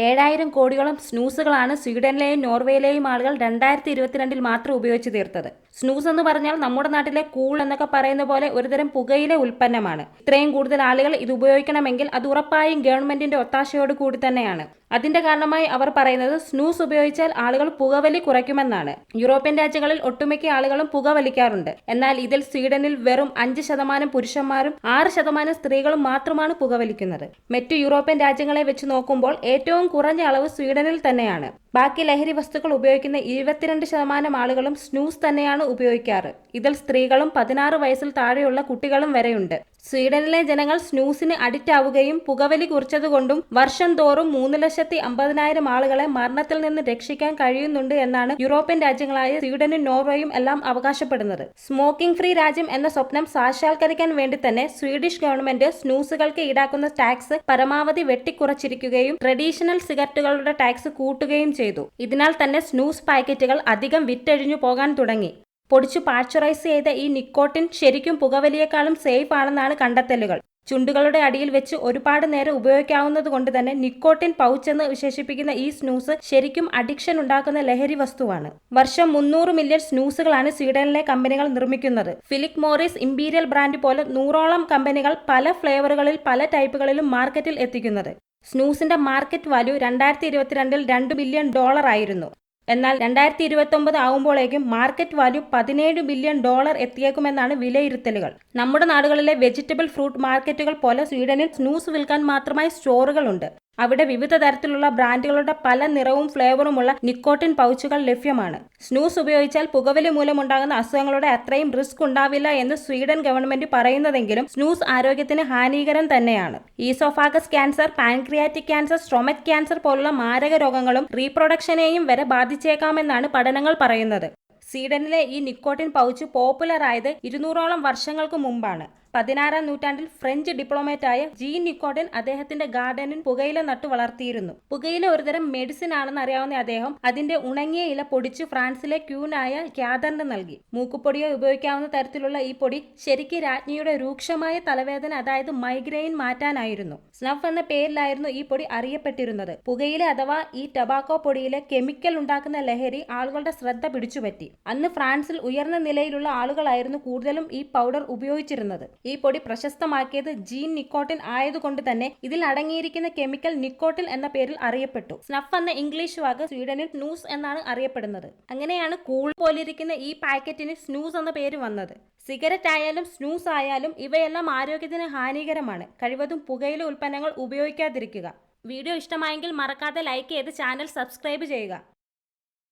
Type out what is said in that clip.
7000 കോടിയോളം സ്നൂസുകളാണ് സ്വീഡനിലെയും നോർവേയിലെയും ആളുകൾ 2022 മാത്രം ഉപയോഗിച്ച് തീർത്തത്. സ്നൂസ് എന്ന് പറഞ്ഞാൽ നമ്മുടെ നാട്ടിലെ കൂൾ എന്നൊക്കെ പറയുന്ന പോലെ ഒരുതരം പുകയില ഉൽപ്പന്നമാണ്. ഇത്രയും കൂടുതൽ ആളുകൾ ഇത് ഉപയോഗിക്കണമെങ്കിൽ അത് ഉറപ്പായും ഗവൺമെന്റിന്റെ ഒത്താശയോട് കൂടി തന്നെയാണ്. അതിന്റെ കാരണമായി അവർ പറയുന്നത് സ്നൂസ് ഉപയോഗിച്ചാൽ ആളുകൾ പുകവലി കുറയ്ക്കുമെന്നാണ്. യൂറോപ്യൻ രാജ്യങ്ങളിൽ ഒട്ടുമിക്ക ആളുകളും പുകവലിക്കാറുണ്ട്. എന്നാൽ ഇതിൽ സ്വീഡനിൽ വെറും 5% പുരുഷന്മാരും 6% സ്ത്രീകളും മാത്രമാണ് പുകവലിക്കുന്നത്. മറ്റു യൂറോപ്യൻ രാജ്യങ്ങളെ വെച്ച് നോക്കുമ്പോൾ ഏറ്റവും കുറഞ്ഞ അളവ് സ്വീഡനിൽ തന്നെയാണ്. ബാക്കി ലഹരി വസ്തുക്കൾ ഉപയോഗിക്കുന്ന 22% ആളുകളും സ്നൂസ് തന്നെയാണ് ഉപയോഗിക്കാറ്. ഇതിൽ സ്ത്രീകളും 16 വയസ്സിൽ താഴെയുള്ള കുട്ടികളും വരെയുണ്ട്. സ്വീഡനിലെ ജനങ്ങൾ സ്നൂസിന് അഡിക്റ്റ് ആവുകയും പുകവലി കുറിച്ചതുകൊണ്ടും വർഷം തോറും 3,50,000 ആളുകളെ മരണത്തിൽ നിന്ന് രക്ഷിക്കാൻ കഴിയുന്നുണ്ട് എന്നാണ് യൂറോപ്യൻ രാജ്യങ്ങളായ സ്വീഡനും നോർവേയും എല്ലാം അവകാശപ്പെടുന്നത്. സ്മോക്കിംഗ് ഫ്രീ രാജ്യം എന്ന സ്വപ്നം സാക്ഷാത്കരിക്കാൻ വേണ്ടി തന്നെ സ്വീഡിഷ് ഗവൺമെന്റ് സ്നൂസുകൾക്ക് ഈടാക്കുന്ന ടാക്സ് പരമാവധി വെട്ടിക്കുറച്ചിരിക്കുകയും ട്രഡീഷണൽ സിഗരറ്റുകളുടെ ടാക്സ് കൂട്ടുകയും ചെയ്തു. ഇതിനാൽ തന്നെ സ്നൂസ് പാക്കറ്റുകൾ അധികം വിറ്റഴിഞ്ഞു പോകാൻ തുടങ്ങി. പൊടിച്ചു പാസ്ചറൈസ് ചെയ്ത ഈ നിക്കോട്ടിൻ ശരിക്കും പുകവലിയേക്കാളും സേഫ് ആണെന്നാണ് കണ്ടെത്തലുകൾ. ചുണ്ടുകളുടെ അടിയിൽ വെച്ച് ഒരുപാട് നേരം ഉപയോഗിക്കാവുന്നത് കൊണ്ട് തന്നെ നിക്കോട്ടിൻ പൗച്ച് എന്ന് വിശേഷിപ്പിക്കുന്ന ഈ സ്നൂസ് ശരിക്കും അഡിക്ഷൻ ഉണ്ടാക്കുന്ന ലഹരി വസ്തുവാണ്. വർഷം 300 മില്യൺ സ്നൂസുകളാണ് സ്വീഡനിലെ കമ്പനികൾ നിർമ്മിക്കുന്നത്. ഫിലിപ്പ് മോറിസ്, ഇംപീരിയൽ ബ്രാൻഡ് പോലെ 100ഓളം കമ്പനികൾ പല ഫ്ലേവറുകളിൽ പല ടൈപ്പുകളിലും മാർക്കറ്റിൽ എത്തിക്കുന്നത്. സ്നൂസിന്റെ മാർക്കറ്റ് വാല്യൂ 2022 $2 ബില്യൺ ആയിരുന്നു. എന്നാൽ 2029 ആവുമ്പോഴേക്കും മാർക്കറ്റ് വാല്യൂ $17 ബില്യൺ എത്തിയേക്കുമെന്നാണ് വിലയിരുത്തലുകൾ. നമ്മുടെ നാടുകളിലെ വെജിറ്റബിൾ ഫ്രൂട്ട് മാർക്കറ്റുകൾ പോലെ സ്വീഡനിൽ സ്നൂസ് വിൽക്കാൻ മാത്രമായി സ്റ്റോറുകളുണ്ട്. അവിടെ വിവിധ തരത്തിലുള്ള ബ്രാൻഡുകളുടെ പല നിറവും ഫ്ലേവറുമുള്ള നിക്കോട്ടിൻ പൗച്ചുകൾ ലഭ്യമാണ്. സ്നൂസ് ഉപയോഗിച്ചാൽ പുകവലി മൂലമുണ്ടാകുന്ന അസുഖങ്ങളുടെ അത്രയും റിസ്ക് ഉണ്ടാവില്ല എന്ന് സ്വീഡൻ ഗവൺമെന്റ് പറയുന്നതെങ്കിലും സ്നൂസ് ആരോഗ്യത്തിന് ഹാനികരം തന്നെയാണ്. Oesophagus cancer, pancreatic cancer, stomach cancer പോലുള്ള മാരക രോഗങ്ങളും റീപ്രൊഡക്ഷനെയും വരെ ബാധിച്ചേക്കാമെന്നാണ് പഠനങ്ങൾ പറയുന്നത്. സ്വീഡനിലെ ഈ നിക്കോട്ടിൻ പൗച്ച് പോപ്പുലർ ആയത് 200ഓളം വർഷങ്ങൾക്ക് മുമ്പാണ്. 16-ാം നൂറ്റാണ്ടിൽ ഫ്രഞ്ച് ഡിപ്ലോമാറ്റായ ജീൻ നിക്കോട്ടിൻ അദ്ദേഹത്തിന്റെ ഗാർഡനിൽ പുകയില നട്ടു വളർത്തിയിരുന്നു. പുകയില ഒരുതരം മെഡിസിൻ ആണെന്ന് അറിയാവുന്ന അദ്ദേഹം അതിന്റെ ഉണങ്ങിയ ഇല പൊടിച്ച് ഫ്രാൻസിലെ ക്യൂനായ ക്യാദറിന് നൽകി. മൂക്കുപൊടിയോ ഉപയോഗിക്കാവുന്ന തരത്തിലുള്ള ഈ പൊടി ശരിക്ക് രാജ്ഞിയുടെ രൂക്ഷമായ തലവേദന, അതായത് മൈഗ്രെയിൻ, മാറ്റാനായിരുന്നു. സ്നഫ് എന്ന പേരിലായിരുന്നു ഈ പൊടി അറിയപ്പെട്ടിരുന്നത്. പുകയില അഥവാ ഈ ടൊബാക്കോ പൊടിയിലെ കെമിക്കൽ ഉണ്ടാക്കുന്ന ലഹരി ആളുകളുടെ ശ്രദ്ധ പിടിച്ചുപറ്റി. അന്ന് ഫ്രാൻസിൽ ഉയർന്ന നിലയിലുള്ള ആളുകളായിരുന്നു കൂടുതലും ഈ പൗഡർ ഉപയോഗിച്ചിരുന്നത്. ഈ പൊടി പ്രശസ്തമാക്കിയത് ജീൻ നിക്കോട്ടിൻ ആയതുകൊണ്ട് തന്നെ ഇതിൽ അടങ്ങിയിരിക്കുന്ന കെമിക്കൽ നിക്കോട്ടിൻ എന്ന പേരിൽ അറിയപ്പെട്ടു. സ്നഫ് എന്ന ഇംഗ്ലീഷ് വാക്ക് സ്വീഡനിൽ സ്നൂസ് എന്നാണ് അറിയപ്പെടുന്നത്. അങ്ങനെയാണ് കൂൾ പോലിരിക്കുന്ന ഈ പാക്കറ്റിന് സ്നൂസ് എന്ന പേര് വന്നത്. സിഗരറ്റ് ആയാലും സ്നൂസ് ആയാലും ഇവയെല്ലാം ആരോഗ്യത്തിന് ഹാനികരമാണ്. കഴിവതും പുകയില ഉൽപ്പന്നങ്ങൾ ഉപയോഗിക്കാതിരിക്കുക. വീഡിയോ ഇഷ്ടമായെങ്കിൽ മറക്കാതെ ലൈക്ക് ചെയ്ത് ചാനൽ സബ്സ്ക്രൈബ് ചെയ്യുക.